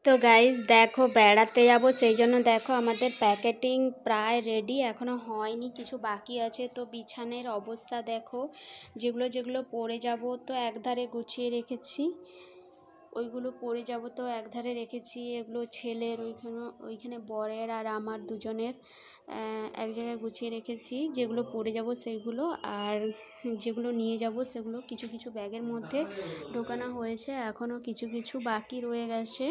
তো গাইজ দেখো বেড়াতে যাব, সেই জন্য দেখো আমাদের প্যাকেটিং প্রায় রেডি, এখনও হয়নি, কিছু বাকি আছে। তো বিছানের অবস্থা দেখো, যেগুলো যেগুলো পরে যাব তো একধারে গুছিয়ে রেখেছি, ওইগুলো পরে যাব তো একধারে রেখেছি। এগুলো ছেলের, ওইখানে বরের আর আমার দুজনের এক জায়গায় গুছিয়ে রেখেছি। যেগুলো পরে যাব সেইগুলো, আর যেগুলো নিয়ে যাব সেগুলো কিছু কিছু ব্যাগের মধ্যে ঢোকানো হয়েছে, এখনও কিছু কিছু বাকি রয়ে গেছে।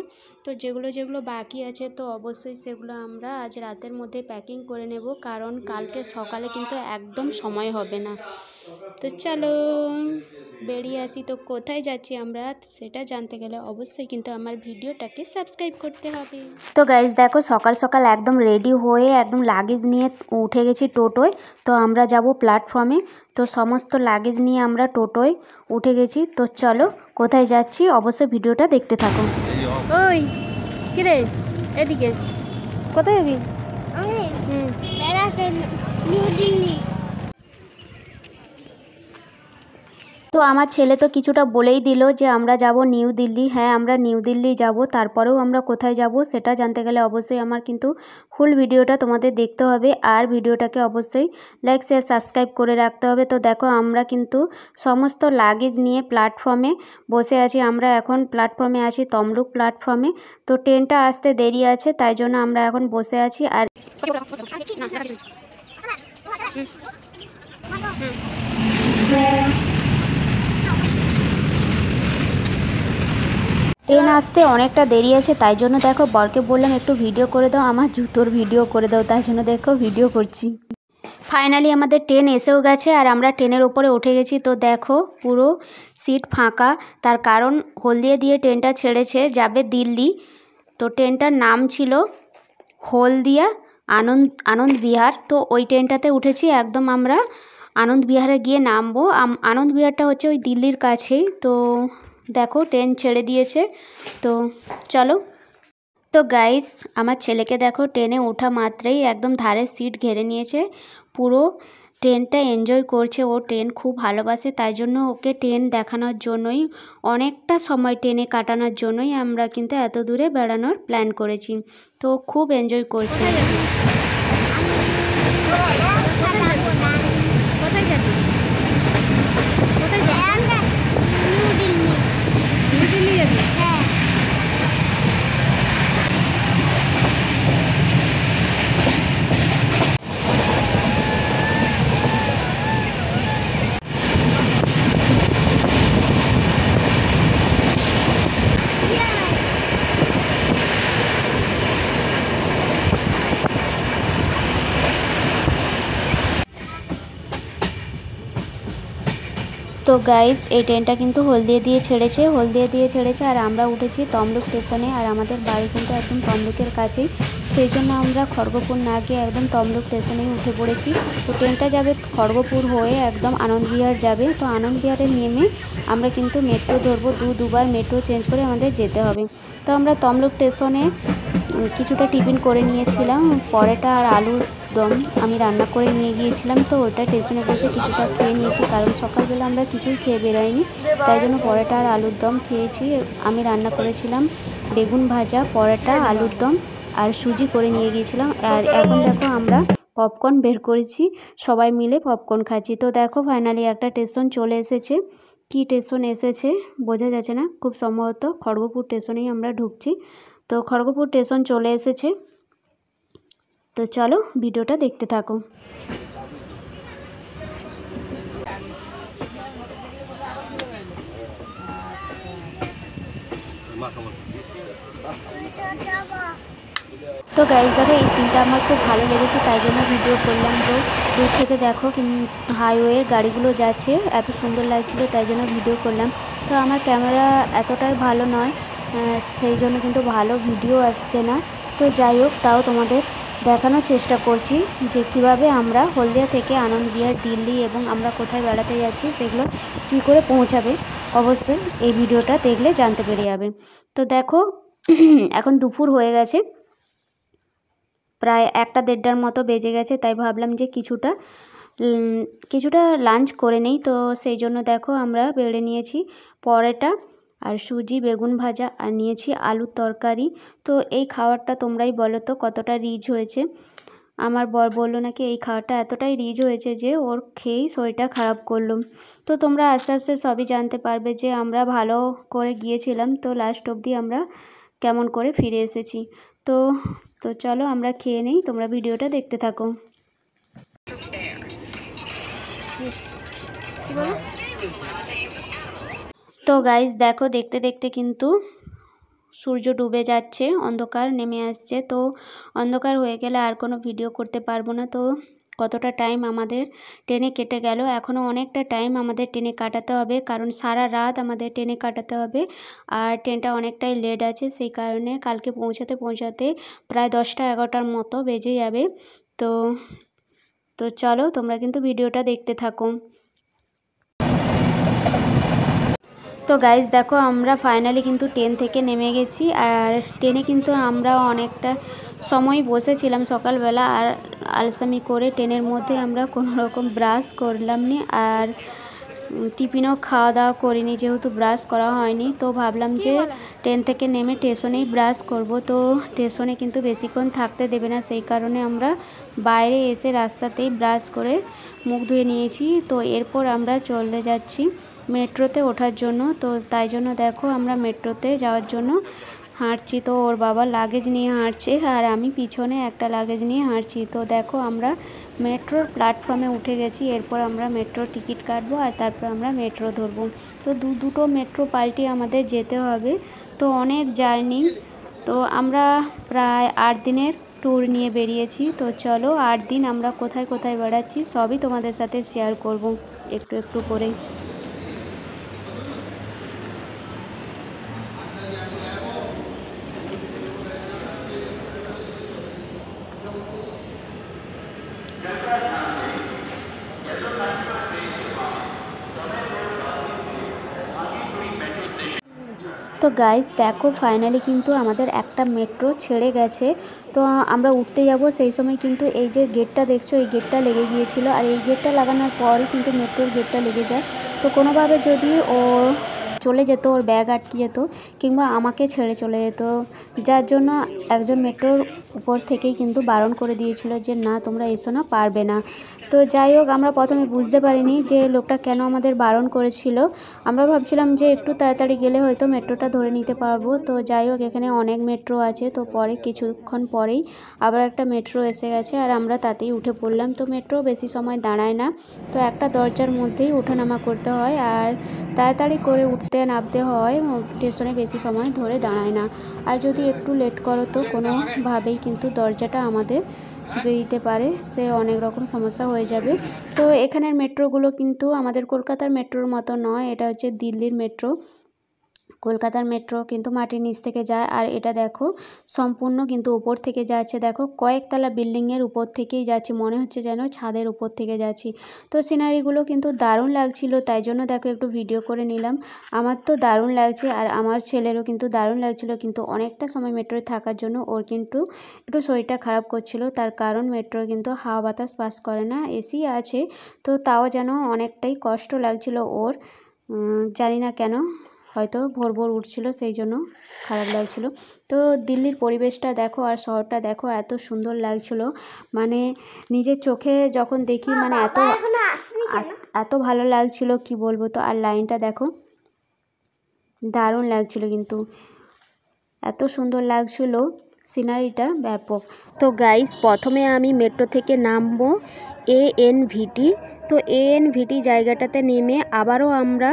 তো যেগুলো যেগুলো বাকি আছে তো অবশ্যই সেগুলো আমরা আজ রাতের মধ্যে প্যাকিং করে নেব, কারণ কালকে সকালে কিন্তু একদম সময় হবে না। তো চলো বেরিয়ে আসি। তো কোথায় যাচ্ছি আমরা সেটা জানতে গেলে অবশ্যই কিন্তু আমার ভিডিওটাকে সাবস্ক্রাইব করতে হবে। তো গাইজ দেখো সকাল সকাল একদম রেডি হয়ে একদম লাগেজ নিয়ে উঠে গেছি টোটোয়। তো আমরা যাব প্ল্যাটফর্মে, তো সমস্ত লাগেজ নিয়ে আমরা টোটোয় উঠে গেছি। তো চলো কোথায় যাচ্ছি অবশ্যই ভিডিওটা দেখতে থাকো। ওই কিরে, এদিকে কোথায় যাবি? নিউ দিল্লি। তো আমার ছেলে তো কিছুটা বলেই দিল যে আমরা যাব নিউ দিল্লি। হ্যাঁ, আমরা নিউ দিল্লি যাব, তারপরেও আমরা কোথায় যাব সেটা জানতে গেলে অবশ্যই আমার কিন্তু ফুল ভিডিওটা তোমাদের দেখতে হবে, আর ভিডিওটাকে অবশ্যই লাইক শেয়ার সাবস্ক্রাইব করে রাখতে হবে। তো দেখো আমরা কিন্তু সমস্ত লাগেজ নিয়ে প্ল্যাটফর্মে বসে আছি। আমরা এখন প্ল্যাটফর্মে আছি, তমলুক প্ল্যাটফর্মে। তো ট্রেনটা আসতে দেরি আছে, তাই জন্য আমরা এখন বসে আছি। আর ট্রেন আসতে অনেকটা দেরি আছে, তাই জন্য দেখো বরকে বললাম একটু ভিডিও করে দাও, আমার জুতোর ভিডিও করে দাও, তাই জন্য দেখো ভিডিও করছি। ফাইনালি আমাদের ট্রেন এসেও গেছে, আর আমরা ট্রেনের ওপরে উঠে গেছি। তো দেখো পুরো সিট ফাঁকা, তার কারণ হলদিয়া দিয়ে ট্রেনটা ছেড়েছে, যাবে দিল্লি। তো ট্রেনটার নাম ছিল হলদিয়া আনন্দ বিহার। তো ওই ট্রেনটাতে উঠেছি, একদম আমরা আনন্দ বিহারে গিয়ে নামবো। আনন্দ বিহারটা হচ্ছে ওই দিল্লির কাছেই। তো দেখো ট্রেন ছেড়ে দিয়েছে, তো চলো। তো গাইস আমার ছেলেকে দেখো ট্রেনে ওঠা মাত্রই একদম ধারে সিট ঘেরে নিয়েছে, পুরো ট্রেনটা এনজয় করছে। ও ট্রেন খুব ভালোবাসে, তাই জন্য ওকে ট্রেন দেখানোর জন্যই, অনেকটা সময় ট্রেনে কাটানোর জন্যই আমরা কিন্তু এত দূরে বেড়ানোর প্ল্যান করেছি। তো খুব এনজয় করছে। কোথায় যাবি? কোথায় যাবি? নিউ দিল্লি। নিউ দিল্লি যাবি? হ্যাঁ। তো গাইস এই ট্রেনটা কিন্তু হলদিয়া দিয়ে ছেড়েছে, আর আমরা উঠেছি তমলুক স্টেশনে। আর আমাদের বাড়ি কিন্তু একদম তমলুকের কাছেই, সেই জন্য আমরা খড়গপুর না গিয়ে একদম তমলুক স্টেশনেই উঠে পড়েছি। তো ট্রেনটা যাবে খড়গপুর হয়ে একদম আনন্দবিহার যাবে। তো আনন্দবিহারে নেমে আমরা কিন্তু মেট্রো ধরবো, দুবার মেট্রো চেঞ্জ করে আমাদের যেতে হবে। তো আমরা তমলুক স্টেশনে কিছুটা টিফিন করে নিয়েছিলাম, পরোটা আর আলুর দম আমি রান্না করে নিয়ে গিয়েছিলাম। তো ওটা স্টেশনে বসে কিছুটা খেয়ে নিয়েছি, কারণ সকালবেলা আমরা কিছুই খেয়ে বেরোইনি, তাই জন্য পরোটা আর আলুর দম খেয়েছি। আমি রান্না করেছিলাম বেগুন ভাজা, পরোটা, আলুর দম আর সুজি করে নিয়ে গিয়েছিলাম। আর এখন দেখো আমরা পপকর্ন বের করেছি, সবাই মিলে পপকর্ন খাচ্ছি। তো দেখো ফাইনালি একটা স্টেশন চলে এসেছে, কি স্টেশন এসেছে বোঝা যাচ্ছে না, খুব সম্ভবত খড়গপুর স্টেশনেই আমরা ঢুকছি। তো খড়গপুর স্টেশন চলে এসেছে, তো চলো ভিডিওটা দেখতে থাকো। তো গাইজ দেখো এই সিনটা আমার খুব ভালো লেগেছে, তাই জন্য ভিডিও করলাম। তো দূর থেকে দেখো হাইওয়ের গাড়িগুলো যাচ্ছে, এত সুন্দর লাগছিল, তাই জন্য ভিডিও করলাম। তো আমার ক্যামেরা এতটাই ভালো নয়, সেই জন্য কিন্তু ভালো ভিডিও আসছে না। তো যাই হোক, তাও তোমাদের দেখানোর চেষ্টা করছি যে কিভাবে আমরা হলদিয়া থেকে আনন্দবিহার দিল্লি এবং আমরা কোথায় বেড়াতে যাচ্ছি সেগুলো কী করে পৌঁছাবে, অবশ্যই এই ভিডিওটা দেখলে জানতে পেরে যাবে। তো দেখো এখন দুপুর হয়ে গেছে, প্রায় 1-1:30টার মতো বেজে গেছে, তাই ভাবলাম যে কিছুটা লাঞ্চ করে নেই। তো সেই জন্য দেখো আমরা বেড়ে নিয়েছি পরোটা, আর সুজি বেগুন ভাজা আর নিয়েছি আলুর তরকারি। তো এই খাবারটা তোমরাই বলো তো কতটা রিচ হয়েছে। আমার বর বললো নাকি এই খাবারটা এতটাই রিচ হয়েছে যে ওর খেয়েই শরীরটা খারাপ করলো। তো তোমরা আস্তে আস্তে সবই জানতে পারবে যে আমরা ভালো করে গিয়েছিলাম, তো লাস্ট অবধি আমরা কেমন করে ফিরে এসেছি। তো তো চলো আমরা খেয়ে নেই, তোমরা ভিডিওটা দেখতে থাকো। তো গাইস দেখো, দেখতে দেখতে কিন্তু সূর্য ডুবে যাচ্ছে, অন্ধকার নেমে আসছে। তো অন্ধকার হয়ে গেলে আর কোনো ভিডিও করতে পারবো না। তো কতটা টাইম আমাদের ট্রেনে কেটে গেল, এখনও অনেকটা টাইম আমাদের ট্রেনে কাটাতে হবে, কারণ সারা রাত আমাদের ট্রেনে কাটাতে হবে। আর ট্রেনটা অনেকটাই লেট আছে, সেই কারণে কালকে পৌঁছাতে প্রায় 10টা-11টার মতো বেজে যাবে। তো তো চলো তোমরা কিন্তু ভিডিওটা দেখতে থাকো। তো গাইজ দেখো, আমরা ফাইনালি কিন্তু ট্রেন থেকে নেমে গেছি। আর ট্রেনে কিন্তু আমরা অনেকটা সময় বসেছিলাম সকালবেলা, আর আলসামি করে ট্রেনের মধ্যে আমরা কোনো রকম ব্রাশ করলাম নি, আর টিফিনও খাওয়া দাওয়া করিনি যেহেতু ব্রাশ করা হয়নি। তো ভাবলাম যে ট্রেন থেকে নেমে স্টেশনেই ব্রাশ করব। তো স্টেশনে কিন্তু বেশিক্ষণ থাকতে দেবে না, সেই কারণে আমরা বাইরে এসে রাস্তাতেই ব্রাশ করে মুখ ধুয়ে নিয়েছি। তো এরপর আমরা চলে যাচ্ছি মেট্রোতে ওঠার জন্য। তো তাই জন্য দেখো আমরা মেট্রোতে যাওয়ার জন্য হাঁটছি। তো ওর বাবা লাগেজ নিয়ে হাঁটছে আর আমি পিছনে একটা লাগেজ নিয়ে হাঁটছি। তো দেখো আমরা মেট্রোর প্ল্যাটফর্মে উঠে গেছি। এরপর আমরা মেট্রোর টিকিট কাটবো আর তারপর আমরা মেট্রো ধরবো। তো দুটো মেট্রো পাল্টে আমাদের যেতে হবে, তো অনেক জার্নি। তো আমরা প্রায় 8 দিনের ট্যুর নিয়ে বেরিয়েছি। তো চলো 8 দিন আমরা কোথায় কোথায় বেড়াচ্ছি সবই তোমাদের সাথে শেয়ার করব একটু একটু করে। তো গাইস দেখো, ফাইনালি কিন্তু আমাদের একটা মেট্রো ছেড়ে গেছে। তো আমরা উঠতে যাব, সেই সময় কিন্তু এই যে গেটটা দেখছো, এই গেটটা লেগে গিয়েছিল। আর এই গেটটা লাগানোর পরই কিন্তু মেট্রোর গেটটা লেগে যায়। তো কোনোভাবে যদি ও চলে যেত, ওর ব্যাগ আটকে যেত, কিংবা আমাকে ছেড়ে চলে যেত, যার জন্য একজন মেট্রোর উপর থেকেই কিন্তু বারণ করে দিয়েছিল যে না তোমরা এসো না, পারবে না। তো যাই হোক, আমরা প্রথমে বুঝতে পারিনি যে লোকটা কেন আমাদের বারণ করেছিল। আমরা ভাবছিলাম যে একটু তাড়াতাড়ি গেলে হয়তো মেট্রোটা ধরে নিতে পারবো। তো যাই হোক, এখানে অনেক মেট্রো আছে। তো পরে কিছুক্ষণ পরেই আবার একটা মেট্রো এসে গেছে আর আমরা তাতেই উঠে পড়লাম। তো মেট্রো বেশি সময় দাঁড়ায় না, তো একটা দরজার মধ্যেই ওঠানামা করতে হয় আর তাড়াতাড়ি করে উঠতে নামতে হয়, স্টেশনে বেশি সময় ধরে দাঁড়ায় না। আর যদি একটু লেট করো তো কোনোভাবেই কিন্তু দরজাটা আমাদের চিপে দিতে পারে, সে অনেক রকম সমস্যা হয়ে যাবে। তো এখানের মেট্রোগুলো কিন্তু আমাদের কলকাতার মেট্রোর মতো নয়, এটা হচ্ছে দিল্লির মেট্রো। কলকাতার মেট্রো কিন্তু মাটির নিচ থেকে যায়, আর এটা দেখো সম্পূর্ণ কিন্তু উপর থেকে যাচ্ছে। দেখো কয়েকতলা বিল্ডিংয়ের উপর থেকেই যাচ্ছি, মনে হচ্ছে যেন ছাদের উপর থেকে যাচ্ছি। তো সিনারিগুলো কিন্তু দারুণ লাগছিল, তাই জন্য দেখো একটু ভিডিও করে নিলাম। আমার তো দারুণ লাগছে আর আমার ছেলেরও কিন্তু দারুণ লাগছিল, কিন্তু অনেকটা সময় মেট্রোয় থাকার জন্য ওর কিন্তু একটু শরীরটা খারাপ করছিল। তার কারণ মেট্রো কিন্তু হাওয়া বাতাস পাস করে না, এসি আছে, তো তাও যেন অনেকটাই কষ্ট লাগছিল ওর। জানি না কেন, হয়তো ভোর ভোর উঠছিল সেই জন্য খারাপ লাগছিল। তো দিল্লির পরিবেশটা দেখো আর শহরটা দেখো, এত সুন্দর লাগছিল, মানে নিজের চোখে যখন দেখি মানে এত ভালো লাগছিল কি বলবো। তো আর লাইনটা দেখো, দারুণ লাগছিল, কিন্তু এত সুন্দর লাগছিল সিনারিটা, ব্যাপক। তো গাইস প্রথমে আমি মেট্রো থেকে নামবো ANVT। তো ANVT জায়গাটাতে নেমে আবারও আমরা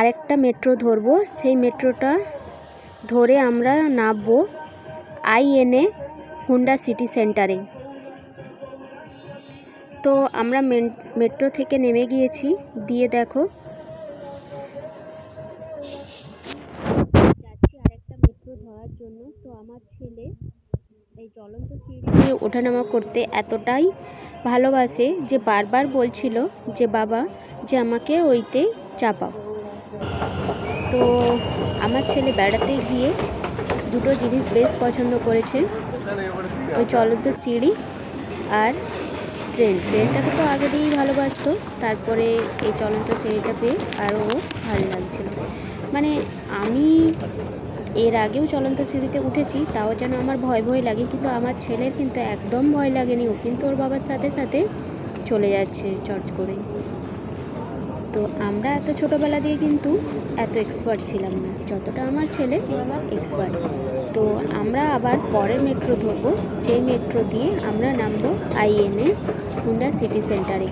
আরেকটা মেট্রো ধরবো, সেই মেট্রোটা ধরে আমরা নামবো INA হুন্ডা সিটি সেন্টারে। তো আমরা মেট্রো থেকে নেমে গিয়েছি, দিয়ে দেখো যাচ্ছি আরেকটা মেট্রো ধরার জন্য। তো আমার ছেলে এই চলন্ত সিঁড়ি দিয়ে ওঠানামা করতে এতটাই ভালোবাসে যে বারবার বলছিল যে বাবা যে আমাকে ওইতে চাপাও। তো আমার ছেলে বেড়াতে গিয়ে দুটো জিনিস বেশ পছন্দ করেছে, ওই চলন্ত সিঁড়ি আর ট্রেনটাকে তো আগে দিয়েই ভালোবাসতো, তারপরে এই চলন্ত সিঁড়িটা পেয়ে আরও ভালো লাগছিল। মানে আমি এর আগেও চলন্ত সিঁড়িতে উঠেছি, তাও যেন আমার ভয় ভয় লাগে, কিন্তু আমার ছেলের কিন্তু একদম ভয় লাগেনি। ও কিন্তু ওর বাবার সাথে সাথে চলে যাচ্ছে চট করে। তো আমরা এত ছোটোবেলা দিয়ে কিন্তু এত এক্সপার্ট ছিলাম না যতটা আমার ছেলে এক্সপার্ট। তো আমরা আবার পরের মেট্রো ধরবো, যে মেট্রো দিয়ে আমরা নামবো আইএনএ হুন্ডা সিটি সেন্টারে।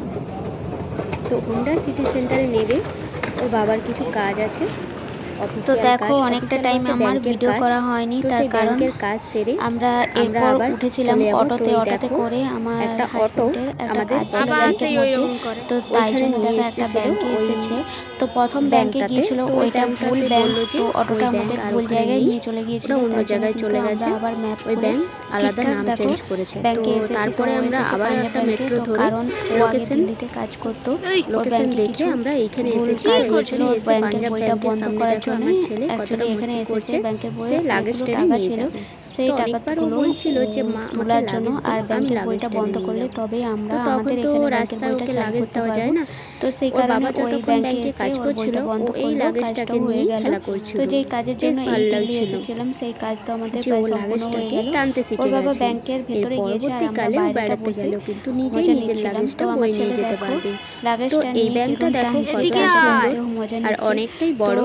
তো হুন্ডা সিটি সেন্টারে নেবে ওর বাবার কিছু কাজ আছে। তো দেখো অনেকটা টাইম আমার ভিডিও করা হয়নি, তার কারণ কাজ সেরে আমরা এরপর উঠেছিলাম অটোতে। অটোতে করে আমার একটা অটো আমাদের তো তাই জন্য দেখো একটা ব্যাংকে এসেছে। তো প্রথম ব্যাংকে গিয়েছিল, ওইটা ভুল ব্যাংক, তো অটোটা আমাদের ভুল জায়গায় নিয়ে চলে গিয়েছিল, অন্য জায়গায় চলে গেছে। আবার ম্যাপ ওই ব্যাংক আলাদা নাম চেঞ্জ করেছে। ব্যাংকে এসেছে, তারপরে আমরা আবার একটা মেট্রো ধরে কারণ লোকেশন দিতে কাজ করতো, লোকেশন দেখে আমরা এইখানে এসেছি। এখানে এসে পাঞ্জাব ব্যাংকের সামনে দেখো আমার ছেলে কতটা এখানে এসেছে, সে লাগেজ টেনে নিয়ে যাবে। সেই টাকাগুলো বলছিল যে মা তোলার জন্য, আর ব্যাংকের বইটা বন্ধ করলে তবে আমরা আমাদের এখানে রাস্তায় ওকে লাগেজ দেওয়া যায় না। তো সেই কারণে ওই ব্যাংকে কাজ করছিল, ও এই লাগেজটাকে নিয়ে খেলা করছিল। তো যেই কাজের জন্য এই দিল্লি এসেছিলাম সেই কাজ তো আমাদের প্রায় সম্পূর্ণ হয়ে গেল। টানতে শিখে গেছে। বাবা ব্যাংকের ভেতরে গিয়েছে আর আমরা বাইরেটা বসে কিন্তু নিজেই নিজের লাগেজটা বয়ে নিয়ে যেতে পারবে। লাগেজটা এই ব্যাংকটা দেখো কতটা সুন্দর আর অনেকটাই বড়।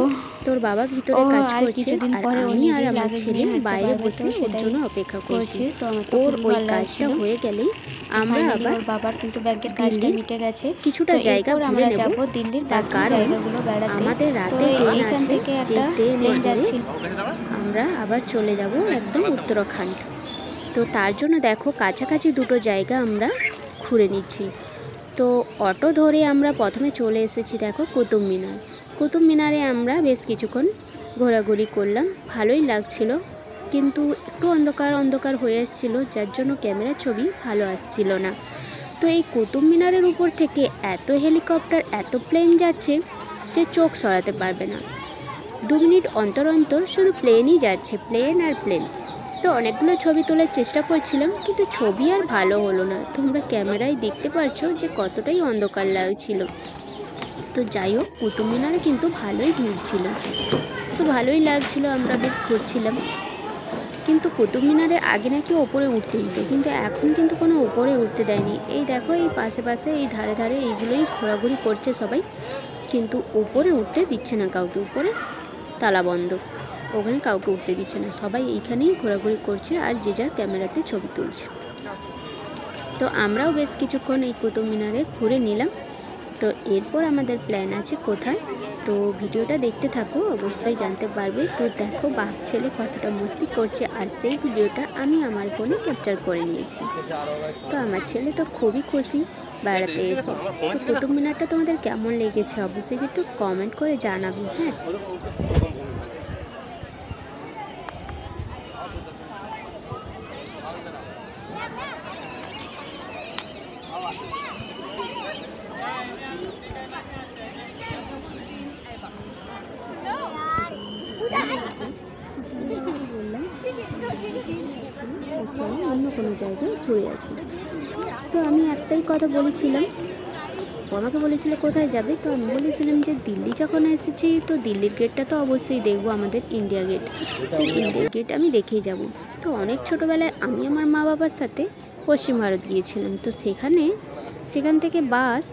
তোর বাবা ভিতরে কাজ করছে আর আমি আর আমার ছেলে বাইরে বসে ওর জন্য অপেক্ষা করছি। ওর ওই কাজটা হয়ে গেলেই আমরা আবার বাবার কিন্তু ব্যাংকের কাজটা মিটে গেছে, কিছুটা জায়গা আমরা যাব দিল্লির তার জায়গাগুলো বেড়াতে। আমাদের রাতে ট্রেন আছে, যে ট্রেনে যাচ্ছি আমরা আবার চলে যাব একদম উত্তরাখণ্ড। তো তার জন্য দেখো কাছাকাছি দুটো জায়গা আমরা ঘুরে নিচ্ছি। তো অটো ধরে আমরা প্রথমে চলে এসেছি দেখো কুতুব মিনার। কুতুব মিনারে আমরা বেশ কিছুক্ষণ ঘোরাঘুরি করলাম, ভালোই লাগছিল, কিন্তু একটু অন্ধকার অন্ধকার হয়ে আসছিল, যার জন্য ক্যামেরার ছবি ভালো আসছিল না। তো এই কুতুব মিনারের উপর থেকে এত হেলিকপ্টার এত প্লেন যাচ্ছে যে চোখ সরাতে পারবে না। 2 মিনিট অন্তর অন্তর শুধু প্লেনই যাচ্ছে, প্লেন আর প্লেন। তো অনেকগুলো ছবি তোলার চেষ্টা করছিলাম, কিন্তু ছবি আর ভালো হলো না। তোমরা ক্যামেরায় দেখতে পারছো যে কতটাই অন্ধকার লাগছিল। তো যাই হোক কুতুব মিনারে কিন্তু ভালোই ভিড় ছিল, তো ভালোই লাগছিল, আমরা বেশ ঘুরছিলাম। কিন্তু কুতুব মিনারের আগে নাকি ওপরে উঠতে দিত, কিন্তু এখন কিন্তু কোনো ওপরে উঠতে দেয়নি। এই দেখো এই পাশে পাশে এই ধারে ধারে এইগুলোই ঘোরাঘুরি করছে সবাই, কিন্তু ওপরে উঠতে দিচ্ছে না কাউকে, উপরে তালা বন্ধ, ওখানে কাউকে উঠতে দিচ্ছে না, সবাই এইখানেই ঘোরাঘুরি করছে আর যে যার ক্যামেরাতে ছবি তুলছে। তো আমরাও বেশ কিছুক্ষণ এই কুতুব মিনারে ঘুরে নিলাম। তো এরপর আমাদের প্ল্যান আছে কোথায়, তো ভিডিওটা দেখতে থাকো, অবশ্যই জানতে পারবে। তো দেখো বাপ ছেলে কতটা মস্তি করছে, আর সেই ভিডিওটা আমি আমার ফোনে ক্যাপচার করে নিয়েছি। তো আমার ছেলে তো খুবই খুশি বেড়াতে এসে। তো কুতুব মিনারটা তোমাদের কেমন লেগেছে অবশ্যই একটু কমেন্ট করে জানাবে। হ্যাঁ, অন্য কোনো জায়গায় ঘুরে আছি। তো আমি একটাই কথা বলেছিলাম, আমাকে বলেছিল কোথায় যাবে, তো আমি বলেছিলাম যে দিল্লি যখন এসেছি তো দিল্লির গেটটা তো অবশ্যই দেখবো, আমাদের ইন্ডিয়া গেট। তো ইন্ডিয়া গেট আমি দেখেই যাব। তো অনেক ছোটোবেলায় আমি আমার মা বাবার সাথে পশ্চিম ভারত গিয়েছিলাম। তো সেখান থেকে বাস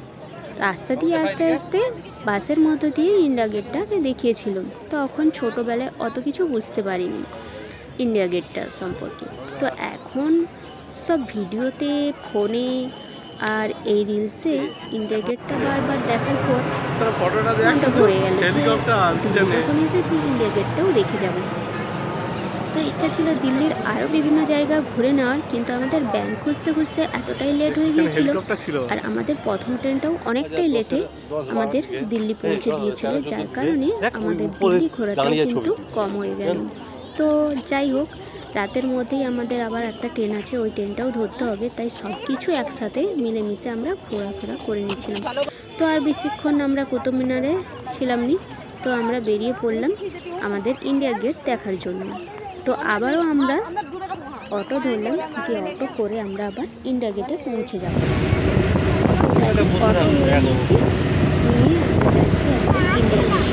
রাস্তা দিয়ে আস্তে আস্তে বাসের মধ্য দিয়ে ইন্ডিয়া গেটটাকে দেখিয়েছিল। তখন ছোটোবেলায় অত কিছু বুঝতে পারিনি ইন্ডিয়া গেটটা সম্পর্কে। তো এখন সব ভিডিওতে ফোনে আর এই রিলসে ইন্ডিয়া গেটটা বারবার দেখার পর মনটা ভরে গেল যে যখন এসেছি ইন্ডিয়া গেটটাও দেখে যাব। তো ইচ্ছা ছিল দিল্লির আরও বিভিন্ন জায়গা ঘুরে নেওয়ার, কিন্তু আমাদের ব্যাংক খুঁজতে খুঁজতে এতটাই লেট হয়ে গিয়েছিল, আর আমাদের প্রথম ট্রেনটাও অনেকটাই লেটে আমাদের দিল্লি পৌঁছে দিয়েছিল, যার কারণে আমাদের দিল্লি ঘোরাটা কিন্তু কম হয়ে গেল। তো যাই হোক, রাতের মধ্যেই আমাদের আবার একটা ট্রেন আছে, ওই ট্রেনটাও ধরতে হবে, তাই সব কিছু একসাথে মিলেমিশে আমরা ঘোরাফেরা করে নিচ্ছিলাম। তো আর বেশিক্ষণ আমরা কুতুব মিনারে ছিলাম নি, তো আমরা বেরিয়ে পড়লাম আমাদের ইন্ডিয়া গেট দেখার জন্য। তো আবারও আমরা অটো ধরলাম, যে অটো করে আমরা আবার ইন্ডিয়া গেটে পৌঁছে যাব। অটো নিয়ে আমরা যাচ্ছি একদম ইন্ডিয়া গেট।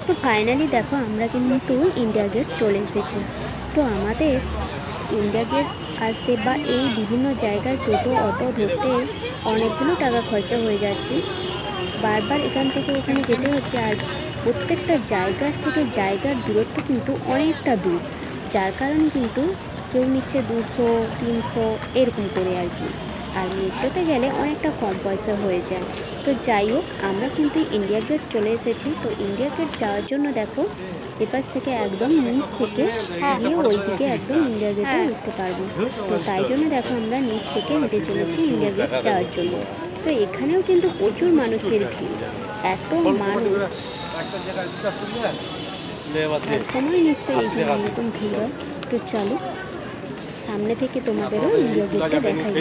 তো ফাইনালি দেখো আমরা কিন্তু ইন্ডিয়া গেট চলে এসেছি। তো আমাদের ইন্ডিয়া গেট আসতে বা এই বিভিন্ন জায়গায় টোটো অটো ধরতে অনেকগুলো টাকা খরচা হয়ে যাচ্ছে। বারবার এখান থেকে ওখানে যেতে হচ্ছে, আর প্রত্যেকটা জায়গার থেকে জায়গার দূরত্ব কিন্তু অনেকটা দূর, যার কারণে কিন্তু কেউ নিচ্ছে 200-300 এরকম করে আর কি। আর মেট্রোতে গেলে অনেকটা কম পয়সা হয়ে যায়। তো যাই হোক, আমরা কিন্তু ইন্ডিয়া গেট চলে এসেছি। তো ইন্ডিয়া গেট যাওয়ার জন্য দেখো এপাশ থেকে একদম নিচ থেকে গিয়ে ওই দিকে একদম ইন্ডিয়া গেটে উঠতে পারবো। তো তাই জন্য দেখো আমরা নিচ থেকে হেঁটে চলেছি ইন্ডিয়া গেট যাওয়ার জন্য। তো এখানেও কিন্তু প্রচুর মানুষের ভিড়, এত মানুষ সবসময় নিশ্চয়ই এখানে এরকম ভিড় হয়। তো চলো সামনে থেকে তোমাদেরও ইন্ডিয়া গেটটা দেখাই।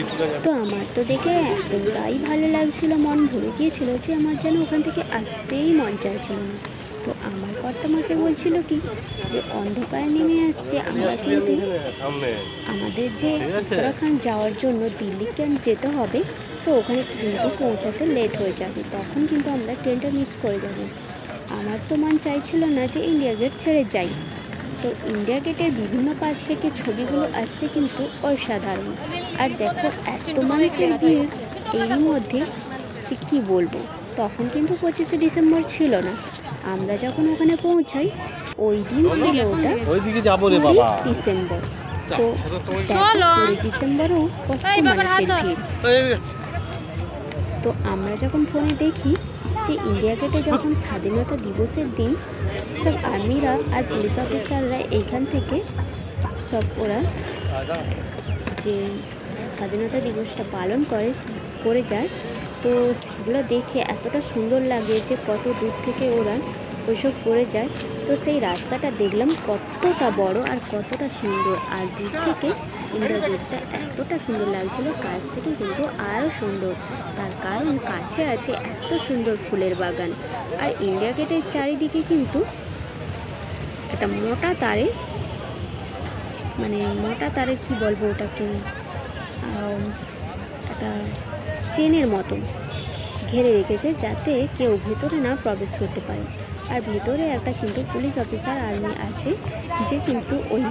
তো আমার তো দেখে এতটাই ভালো লাগছিল, মন ভরে গিয়েছিল যে আমার যেন ওখান থেকে আসতেই মন চাইছিল না। তো আমার কর্তামশাই বলছিল কি যে অন্ধকার নেমে আসছে, আমরা কিন্তু আমাদের যে উত্তরাখণ্ড যাওয়ার জন্য দিল্লি ক্যাম্প যেতে হবে, তো ওখানে কিন্তু পৌঁছাতে লেট হয়ে যাবে, তখন কিন্তু আমরা ট্রেনটা মিস করে যাব। আমার তো মন চাইছিল না যে ইন্ডিয়া গেট ছেড়ে যাই। তো ইন্ডিয়া গেটের বিভিন্ন পাশ থেকে ছবিগুলো আসছে কিন্তু অসাধারণ। আর দেখো এত মানুষের ভিড়, এরই মধ্যে ঠিক কী বলবো, তখন কিন্তু 25শে ডিসেম্বর ছিল না। আমরা যখন ওখানে পৌঁছাই ওই দিন ছিল ওটা 20 ডিসেম্বর। তো 20 ডিসেম্বরও কত মানুষের ভিড়। তো আমরা যখন ফোনে দেখি যে ইন্ডিয়া গেটে যখন স্বাধীনতা দিবসের দিন সব আর্মিরা আর পুলিশ অফিসাররা এইখান থেকে সব ওরা যে স্বাধীনতা দিবসটা পালন করে যায়, তো সেগুলো দেখে এতটা সুন্দর লাগে যে কত দূর থেকে ওরা ওইসব করে যায়। তো সেই রাস্তাটা দেখলাম কতটা বড় আর কতটা সুন্দর, আর দূর থেকে ইন্ডিয়া গেটটা এতটা সুন্দর লাগছিল, কাছ থেকে কিন্তু আরও সুন্দর, তার কারণ কাছে আছে এত সুন্দর ফুলের বাগান। আর ইন্ডিয়া গেটের চারিদিকে কিন্তু একটা মোটা তারের কি বলবো ওটাকে, একটা চেনের মতো ঘিরে রেখেছে যাতে কেউ ভেতরে না প্রবেশ করতে পারে। আর ভেতরে একটা কিন্তু পুলিশ অফিসার আর্মি আছে যে কিন্তু ওই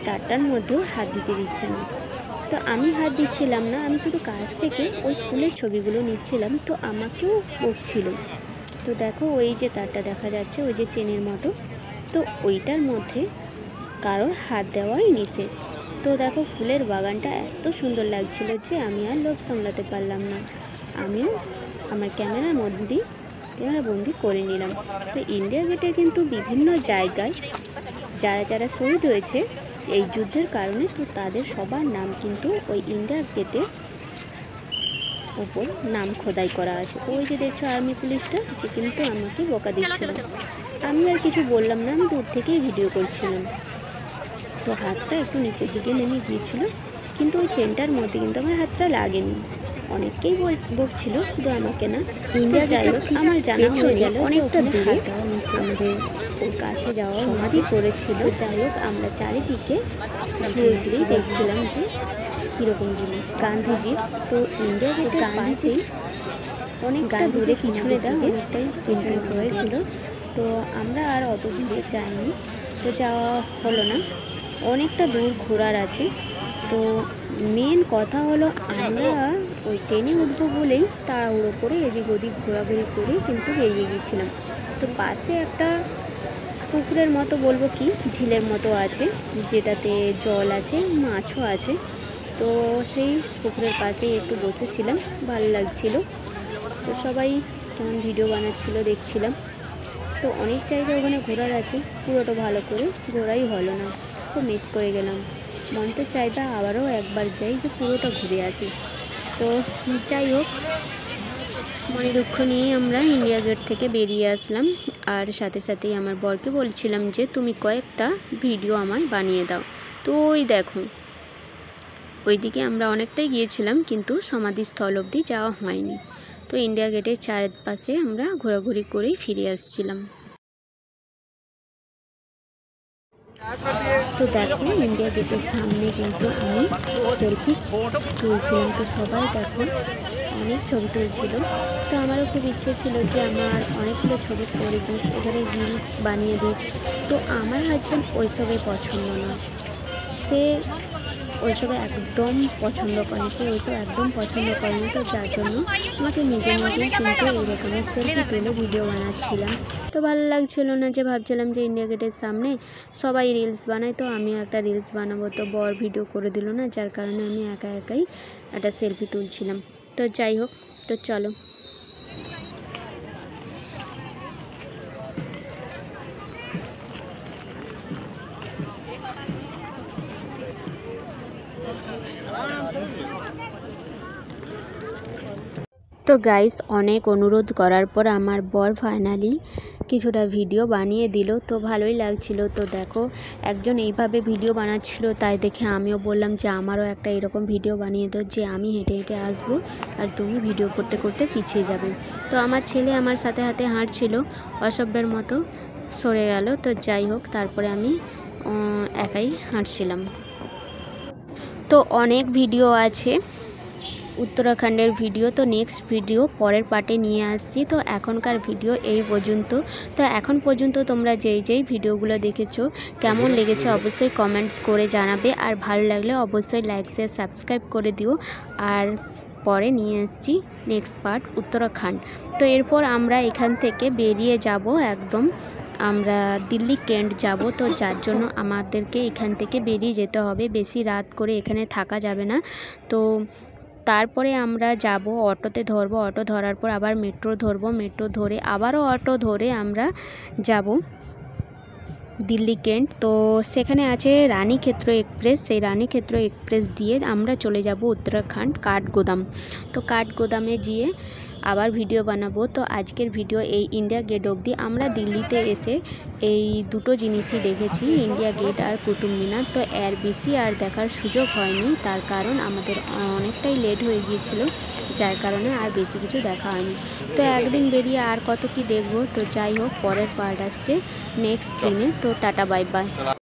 তারটার মধ্যেও হাত দিতে দিচ্ছে না। তো আমি হাত দিচ্ছিলাম না, আমি শুধু কাছ থেকে ওই ফুলের ছবিগুলো নিচ্ছিলাম, তো আমাকেও বকছিল। তো দেখো ওই যে তারটা দেখা যাচ্ছে ওই যে চেনের মতো, তো ওইটার মধ্যে কারোর হাত দেওয়াই নিষেধ। তো দেখো ফুলের বাগানটা এত সুন্দর লাগছিল যে আমি আর লোভ সামলাতে পারলাম না, আমিও আমার ক্যামেরা বন্দি করে নিলাম। তো ইন্ডিয়া গেটের কিন্তু বিভিন্ন জায়গায় যারা শহীদ হয়েছে এই যুদ্ধের কারণে, তো তাদের সবার নাম কিন্তু ওই ইন্ডিয়া গেটের ওপর নাম খোদাই করা আছে। ওই যে দেখছো আর্মি পুলিশটা যে কিন্তু আমাকে বকা দিচ্ছিল, আমি আর কিছু বললাম না, আমি দূর থেকেই ভিডিও করছিলাম। তো হাতটা একটু নিচের দিকে নেমে গিয়েছিল, কিন্তু ওই চেনটার মধ্যে কিন্তু আমার হাতটা লাগেনি। অনেকেই বলছিল, শুধু আমাকে না। ইন্ডিয়া যাই হোক আমার জানা হয়ে গেল অনেকটা দূরে আমাদের ওর কাছে যাওয়া সমাধি করেছিল। যাই হোক আমরা চারিদিকে ঘুরেই দেখছিলাম যে কীরকম জিনিস গান্ধীজি। তো ইন্ডিয়া গেটের গান্ধীজি অনেকটা দূরে পিছনে অনেকটাই পেছনে হয়েছিল। তো আমরা আর অত দূরে যাইনি, তো যাওয়া হলো না, অনেকটা দূর ঘোরার আছে। তো মেন কথা হলো আমরা ওই ট্রেনে উঠবো বলেই তাড়াহুড়ো করে এদিক ওদিক ঘোরাঘুরি করে কিন্তু বেরিয়ে গিয়েছিলাম। তো পাশে একটা পুকুরের মতো বলবো কি ঝিলের মতো আছে, যেটাতে জল আছে, মাছও আছে। তো সেই পুকুরের পাশেই একটু বসেছিলাম, ভালো লাগছিল। তো সবাই কেমন ভিডিও বানাচ্ছিল দেখছিলাম। তো অনেক জায়গা ওখানে ঘোরার আছে, পুরোটা ভালো করে ঘোরাই হলো না, তো মিস করে গেলাম। মন তো চাইবা আবারও একবার যাই যে পুরোটা ঘুরে আসি। তো যাই হোক, মনে দুঃখ নিয়ে আমরা ইন্ডিয়া গেট থেকে বেরিয়ে আসলাম। আর সাথে সাথেই আমার বরকে বলছিলাম যে তুমি কয়েকটা ভিডিও আমায় বানিয়ে দাও। তো ওই দেখো ওইদিকে আমরা অনেকটাই গিয়েছিলাম, কিন্তু সমাধিস্থল অবধি যাওয়া হয়নি। তো ইন্ডিয়া গেটের চারপাশে আমরা ঘোরাঘুরি করেই ফিরে আসছিলাম। তো দেখো ইন্ডিয়া গেটের সামনে কিন্তু আমি সেলফি তুলছিলাম। তো সবাই দেখো অনেক ছবি তুলছিল। তো আমারও খুব ইচ্ছে ছিল যে আমার অনেকগুলো ছবি করে দিই, এখানে রিলস বানিয়ে দিই। তো আমার হাজব্যান্ড ওইসবে পছন্দ না, সে ওইসবে একদম পছন্দ করে, সে ওইসব একদম পছন্দ করেনি। তো যার জন্য আমাকে নিজেই কিন্তু এইরকমের সেলফি তুলে ভিডিও বানাচ্ছিলাম। তো ভালো লাগছিল না, যে ভাবছিলাম যে ইন্ডিয়া গেটের সামনে সবাই রিলস বানায়, তো আমিও একটা রিলস বানাবো। তো বর ভিডিও করে দিল না, যার কারণে আমি একা একাই একটা সেলফি তুলছিলাম। তো যাই হোক, তো চলো। তো গাইস, অনেক অনুরোধ করার পর আমার বর ফাইনালি কিছুটা ভিডিও বানিয়ে দিল। তো ভালোই লাগছিল। তো দেখো, একজন এইভাবে ভিডিও বানাচ্ছিল, তাই দেখে আমিও বললাম যে আমারও একটা এরকম ভিডিও বানিয়ে দাও, যে আমি হেঁটে হেঁটে আসবো আর তুমি ভিডিও করতে করতে পিছিয়ে যাবে। তো আমার ছেলে আমার সাথে হাতে হাঁটছিল, অসভ্যের মতো সরে গেল। তো যাই হোক, তারপরে আমি একাই হাঁটছিলাম। তো অনেক ভিডিও আছে উত্তরাখণ্ডের ভিডিও, তো নেক্সট ভিডিও পরের পার্টে নিয়ে আসছি। তো এখনকার ভিডিও এই পর্যন্ত। তো এখন পর্যন্ত তোমরা যেই ভিডিওগুলো দেখেছো কেমন লেগেছে অবশ্যই কমেন্টস করে জানাবে, আর ভালো লাগলে অবশ্যই লাইক শেয়ার সাবস্ক্রাইব করে দিও। আর পরে নিয়ে আসছি নেক্সট পার্ট উত্তরাখণ্ড। তো এরপর আমরা এখান থেকে বেরিয়ে যাব, একদম আমরা দিল্লি ক্যান্ট যাব। তো যার জন্য আমাদেরকে এখান থেকে বেরিয়ে যেতে হবে, বেশি রাত করে এখানে থাকা যাবে না। তো তারপরে আমরা যাব, অটোতে ধরবো, অটো ধরার পর আবার মেট্রো ধরবো, মেট্রো ধরে আবারও অটো ধরে আমরা যাব দিল্লি ক্যান্ট। তো সেখানে আছে রানীক্ষেত্র এক্সপ্রেস, সেই রানীক্ষেত্র এক্সপ্রেস দিয়ে আমরা চলে যাব উত্তরাখণ্ড কাঠগোদাম। তো কাঠগোদামে গিয়ে আবার ভিডিও বানাবো। তো আজকের ভিডিও এই ইন্ডিয়া গেট অবধি। আমরা দিল্লিতে এসে এই দুটো জিনিসই দেখেছি, ইন্ডিয়া গেট আর কুতুব মিনার। তো এর বেশি আর দেখার সুযোগ হয়নি, তার কারণ আমাদের অনেকটাই লেট হয়ে গিয়েছিল, যার কারণে আর বেশি কিছু দেখা হয়নি। তো একদিন বেরিয়ে আর কত কি দেখবো। তো যাই হোক, পরের পার্ট আসছে নেক্সট দিনে। তো টাটা বাই বাই।